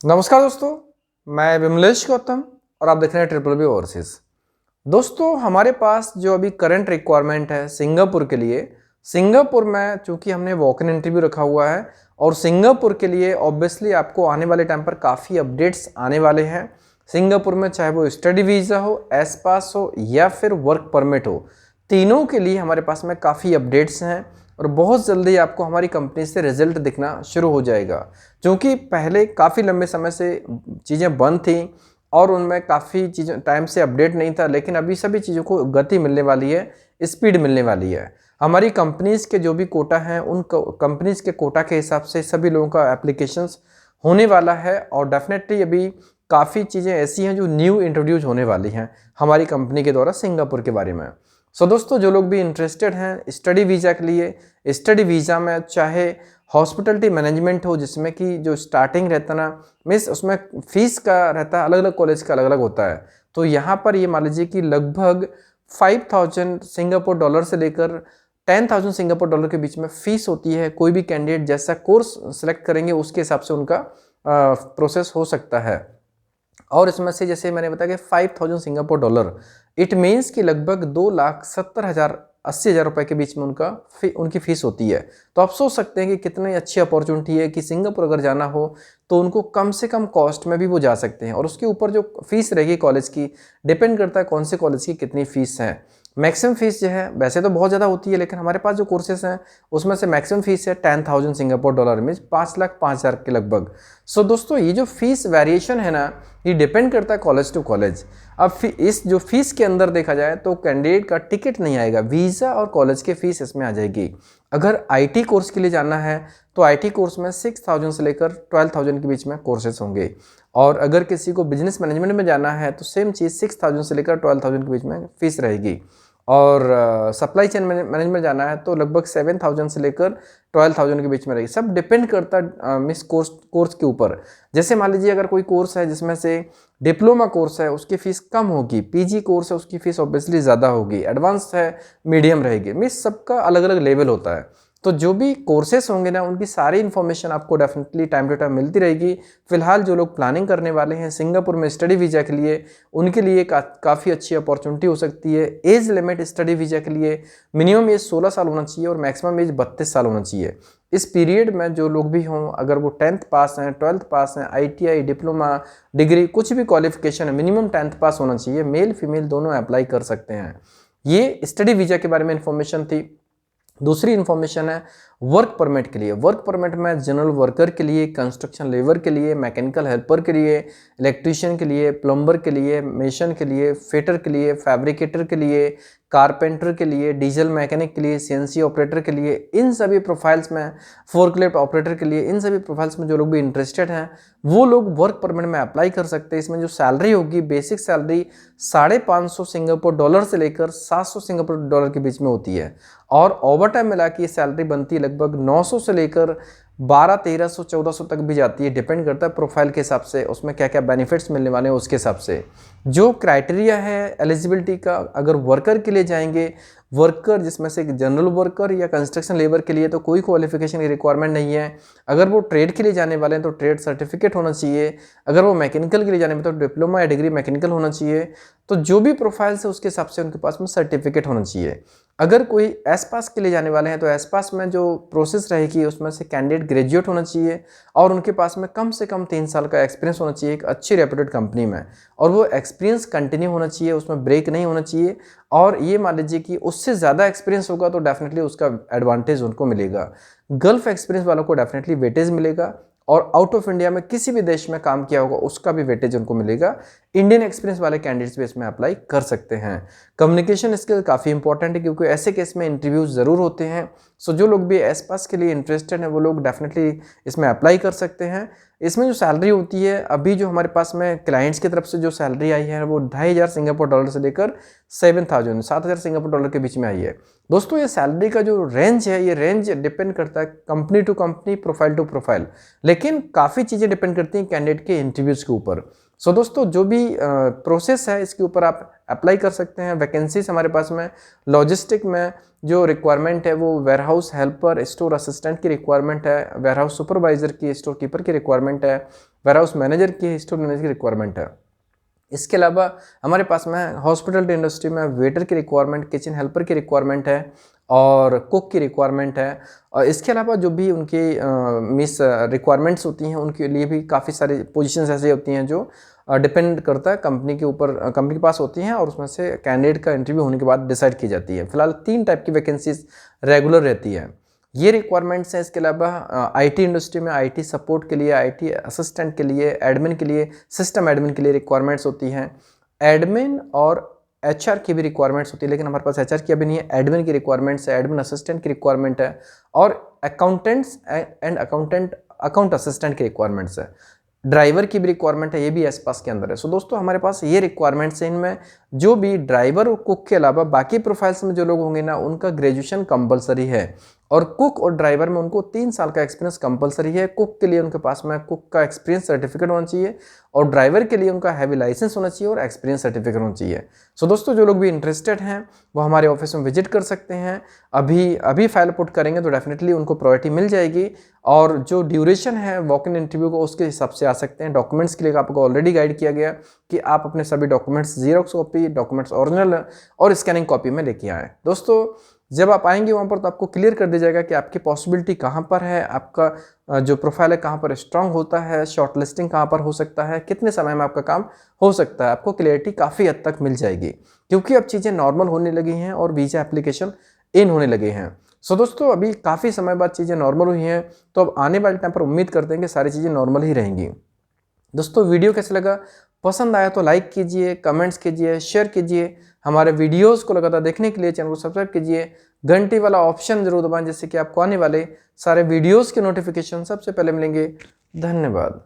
नमस्कार दोस्तों, मैं विमलेश गौतम और आप देख रहे हैं ट्रिपल बी ओवरसीज। दोस्तों, हमारे पास जो अभी करंट रिक्वायरमेंट है सिंगापुर के लिए, सिंगापुर में चूंकि हमने वॉक इन इंटरव्यू रखा हुआ है और सिंगापुर के लिए ऑब्वियसली आपको आने वाले टाइम पर काफ़ी अपडेट्स आने वाले हैं। सिंगापुर में चाहे वो स्टडी वीज़ा हो, एस पास हो या फिर वर्क परमिट हो, तीनों के लिए हमारे पास में काफ़ी अपडेट्स हैं और बहुत जल्दी आपको हमारी कंपनी से रिजल्ट दिखना शुरू हो जाएगा। क्योंकि पहले काफ़ी लंबे समय से चीज़ें बंद थी और उनमें काफ़ी चीज़ें टाइम से अपडेट नहीं था, लेकिन अभी सभी चीज़ों को गति मिलने वाली है, स्पीड मिलने वाली है। हमारी कंपनीज़ के जो भी कोटा हैं उन कंपनीज़ के कोटा के हिसाब से सभी लोगों का एप्लीकेशंस होने वाला है और डेफिनेटली अभी काफ़ी चीज़ें ऐसी हैं जो न्यू इंट्रोड्यूस होने वाली हैं हमारी कंपनी के द्वारा सिंगापुर के बारे में। सो दोस्तों, जो लोग भी इंटरेस्टेड हैं स्टडी वीज़ा के लिए, स्टडी वीज़ा में चाहे हॉस्पिटलिटी मैनेजमेंट हो जिसमें कि जो स्टार्टिंग रहता ना मीन्स उसमें फीस का रहता है, अलग अलग कॉलेज का अलग अलग होता है। तो यहाँ पर ये मान लीजिए कि लगभग 5000 सिंगापुर डॉलर से लेकर 10,000 सिंगापुर डॉलर के बीच में फ़ीस होती है। कोई भी कैंडिडेट जैसा कोर्स सेलेक्ट करेंगे उसके हिसाब से उनका प्रोसेस हो सकता है। और इसमें से जैसे मैंने बताया कि 5000 सिंगापुर डॉलर इट मीन्स कि लगभग 2,70,000 80,000 रुपये के बीच में उनकी फ़ीस होती है। तो आप सोच सकते हैं कि कितनी अच्छी अपॉर्चुनिटी है कि सिंगापुर अगर जाना हो तो उनको कम से कम कॉस्ट में भी वो जा सकते हैं। और उसके ऊपर जो फीस रहेगी कॉलेज की डिपेंड करता है कौन से कॉलेज की कितनी फ़ीस है। मैक्सिमम फीस जो है वैसे तो बहुत ज़्यादा होती है, लेकिन हमारे पास जो कोर्सेज हैं उसमें से मैक्सिमम फीस है 10,000 सिंगापुर डॉलर में 5,05,000 के लगभग। सो दोस्तों, ये जो फीस वेरिएशन है ना, ये डिपेंड करता है कॉलेज टू कॉलेज। अब इस जो फीस के अंदर देखा जाए तो कैंडिडेट का टिकट नहीं आएगा, वीज़ा और कॉलेज की फ़ीस इसमें आ जाएगी। अगर आईटी कोर्स के लिए जाना है तो आईटी कोर्स में 6,000 से लेकर 12,000 के बीच में कोर्सेज होंगे। और अगर किसी को बिजनेस मैनेजमेंट में जाना है तो सेम चीज़ 6,000 से लेकर 12,000 के बीच में फ़ीस रहेगी। और सप्लाई चेन मैनेजमेंट जाना है तो लगभग 7,000 से लेकर 12,000 के बीच में रहेगी। सब डिपेंड करता है मिस कोर्स के ऊपर। जैसे मान लीजिए अगर कोई कोर्स है जिसमें से डिप्लोमा कोर्स है उसकी फ़ीस कम होगी, पीजी कोर्स है उसकी फ़ीस ऑब्वियसली ज़्यादा होगी, एडवांस है मीडियम रहेगी। मिस सबका अलग अलग लेवल होता है। तो जो भी कोर्सेस होंगे ना उनकी सारी इन्फॉर्मेशन आपको डेफिनेटली टाइम टू टाइम मिलती रहेगी। फिलहाल जो लोग प्लानिंग करने वाले हैं सिंगापुर में स्टडी वीज़ा के लिए, उनके लिए काफ़ी अच्छी अपॉर्चुनिटी हो सकती है। एज लिमिट स्टडी वीज़ा के लिए मिनिमम एज 16 साल होना चाहिए और मैक्सिमम एज 32 साल होना चाहिए। इस पीरियड में जो लोग भी हों, अगर वो 10th पास हैं, 12th पास हैं, ITI डिप्लोमा डिग्री कुछ भी क्वालिफिकेशन है, मिनिमम 10th पास होना चाहिए। मेल फीमेल दोनों अप्लाई कर सकते हैं। ये स्टडी वीज़ा के बारे में इंफॉर्मेशन थी। दूसरी इन्फॉर्मेशन है वर्क परमिट के लिए। वर्क परमिट में जनरल वर्कर के लिए, कंस्ट्रक्शन लेबर के लिए, मैकेनिकल हेल्पर के लिए, इलेक्ट्रीशियन के लिए, प्लम्बर के लिए, मेसन के लिए, फिटर के लिए, फैब्रिकेटर के लिए, कारपेंटर के लिए, डीजल मैकेनिक के लिए, सीएनसी ऑपरेटर के लिए, इन सभी प्रोफाइल्स में, फोर्कलिफ्ट ऑपरेटर के लिए, इन सभी प्रोफाइल्स में जो लोग भी इंटरेस्टेड हैं वो लोग वर्क परमिट में अप्लाई कर सकते हैं। इसमें जो सैलरी होगी, बेसिक सैलरी 550 सिंगापुर डॉलर से लेकर 700 सिंगापुर डॉलर के बीच में होती है। और ओवर टाइम मिला के ये सैलरी बनती है लगभग 900 से लेकर 1200, 1300, 1400 तक भी जाती है। डिपेंड करता है प्रोफाइल के हिसाब से, उसमें क्या क्या बेनिफिट्स मिलने वाले हैं उसके हिसाब से। जो क्राइटेरिया है एलिजिबिलिटी का, अगर वर्कर के लिए जाएंगे, वर्कर जिसमें से जनरल वर्कर या कंस्ट्रक्शन लेबर के लिए तो कोई क्वालिफिकेशन की रिक्वायरमेंट नहीं है। अगर वो ट्रेड के लिए जाने वाले हैं तो ट्रेड सर्टिफिकेट होना चाहिए। अगर वो मैकेनिकल के लिए जाने में तो डिप्लोमा या डिग्री मैकेनिकल होना चाहिए। तो जो भी प्रोफाइल्स है उसके हिसाब से उनके पास में सर्टिफिकेट होना चाहिए। अगर कोई एस पास के लिए जाने वाले हैं तो एस पास में जो प्रोसेस रहेगी उसमें से कैंडिडेट ग्रेजुएट होना चाहिए और उनके पास में कम से कम 3 साल का एक्सपीरियंस होना चाहिए एक अच्छी रेप्यूटेड कंपनी में। और वो एक्सपीरियंस कंटिन्यू होना चाहिए, उसमें ब्रेक नहीं होना चाहिए। और ये मान लीजिए कि उससे ज़्यादा एक्सपीरियंस होगा तो डेफिनेटली उसका एडवांटेज उनको मिलेगा। गल्फ एक्सपीरियंस वालों को डेफिनेटली वेटेज मिलेगा और आउट ऑफ इंडिया में किसी भी देश में काम किया होगा उसका भी वेटेज उनको मिलेगा। इंडियन एक्सपीरियंस वाले कैंडिडेट्स भी इसमें अप्लाई कर सकते हैं। कम्युनिकेशन स्किल काफ़ी इंपॉर्टेंट है क्योंकि ऐसे केस में इंटरव्यूज ज़रूर होते हैं। सो जो लोग भी एस पास के लिए इंटरेस्टेड हैं वो लोग डेफिनेटली इसमें अप्लाई कर सकते हैं। इसमें जो सैलरी होती है, अभी जो हमारे पास में क्लाइंट्स की तरफ से जो सैलरी आई है वो 2,500 सिंगापुर डॉलर से लेकर 7,000 सिंगापुर डॉलर के बीच में आई है। दोस्तों, ये सैलरी का जो रेंज है ये रेंज डिपेंड करता है company to company, profile to profile, लेकिन काफ़ी चीज़ें डिपेंड करती हैं कैंडिडेट के इंटरव्यूज़ के ऊपर। सो दोस्तों, जो भी प्रोसेस है इसके ऊपर आप अप्लाई कर सकते हैं। वैकेंसीज हमारे पास में लॉजिस्टिक में जो रिक्वायरमेंट है वो वेयरहाउस हेल्पर, स्टोर असिस्टेंट की रिक्वायरमेंट है, वेयरहाउस सुपरवाइजर की, स्टोर कीपर की रिक्वायरमेंट है, वेयर हाउस मैनेजर की, स्टोर मैनेजर की रिक्वायरमेंट है। इसके अलावा हमारे पास में हॉस्पिटल इंडस्ट्री में वेटर की रिक्वायरमेंट, किचन हेल्पर की रिक्वायरमेंट है और कुक की रिक्वायरमेंट है। और इसके अलावा जो भी उनकी मिस रिक्वायरमेंट्स होती हैं उनके लिए भी काफ़ी सारी पोजीशंस ऐसी होती हैं जो डिपेंड करता है कंपनी के ऊपर, कंपनी के पास होती हैं और उसमें से कैंडिडेट का इंटरव्यू होने के बाद डिसाइड की जाती है। फिलहाल 3 टाइप की वैकेंसीज रेगुलर रहती है, ये रिक्वायरमेंट्स हैं। इसके अलावा आईटी इंडस्ट्री में आईटी सपोर्ट के लिए, आईटी असिस्टेंट के लिए, एडमिन के लिए, सिस्टम एडमिन के लिए रिक्वायरमेंट्स होती हैं। एडमिन और एचआर की भी रिक्वायरमेंट्स होती है, लेकिन हमारे पास एचआर की अभी नहीं है, एडमिन की रिक्वायरमेंट्स है, एडमिन असिस्टेंट की रिक्वायरमेंट है और अकाउंटेंट्स एंड अकाउंट असिस्टेंट की रिक्वायरमेंट्स है। ड्राइवर की भी रिक्वायरमेंट है, ये भी आसपास के अंदर है। सो दोस्तों हमारे पास ये रिक्वायरमेंट्स हैं। इनमें जो भी ड्राइवर और कुक के अलावा बाकी प्रोफाइल्स में जो लोग होंगे ना, उनका ग्रेजुएशन कंपलसरी है और कुक और ड्राइवर में उनको 3 साल का एक्सपीरियंस कंपलसरी है। कुक के लिए उनके पास में कुक का एक्सपीरियंस सर्टिफिकेट होना चाहिए और ड्राइवर के लिए उनका हैवी लाइसेंस होना चाहिए और एक्सपीरियंस सर्टिफिकेट होना चाहिए। सो दोस्तों जो लोग भी इंटरेस्टेड हैं वो हमारे ऑफिस में विजिट कर सकते हैं। अभी फाइल पुट करेंगे तो डेफिनेटली उनको प्रायोरिटी मिल जाएगी और जो ड्यूरेशन है वॉक इन इंटरव्यू को उसके हिसाब से आ सकते हैं। डॉक्यूमेंट्स के लिए आपको ऑलरेडी गाइड किया गया कि आप अपने सभी documents xerox copy, documents original और स्कैनिंग कॉपी में लेके आएँ। दोस्तों जब आप आएंगे वहाँ पर तो आपको क्लियर कर दिया जाएगा कि आपकी पॉसिबिलिटी कहाँ पर है, आपका जो प्रोफाइल है कहाँ पर स्ट्रांग होता है, शॉर्ट लिस्टिंग कहाँ पर हो सकता है, कितने समय में आपका काम हो सकता है। आपको क्लियरिटी काफ़ी हद तक मिल जाएगी क्योंकि अब चीज़ें नॉर्मल होने लगी हैं और वीज़ा एप्लीकेशन इन होने लगे हैं। सो दोस्तों अभी काफ़ी समय बाद चीज़ें नॉर्मल हुई हैं, तो अब आने वाले टाइम पर उम्मीद करते हैं कि सारी चीज़ें नॉर्मल ही रहेंगी। दोस्तों वीडियो कैसा लगा, पसंद आया तो लाइक कीजिए, कमेंट्स कीजिए, शेयर कीजिए। हमारे वीडियोस को लगातार देखने के लिए चैनल को सब्सक्राइब कीजिए, घंटी वाला ऑप्शन जरूर दबाएं जिससे कि आपको आने वाले सारे वीडियोस के नोटिफिकेशन सबसे पहले मिलेंगे। धन्यवाद।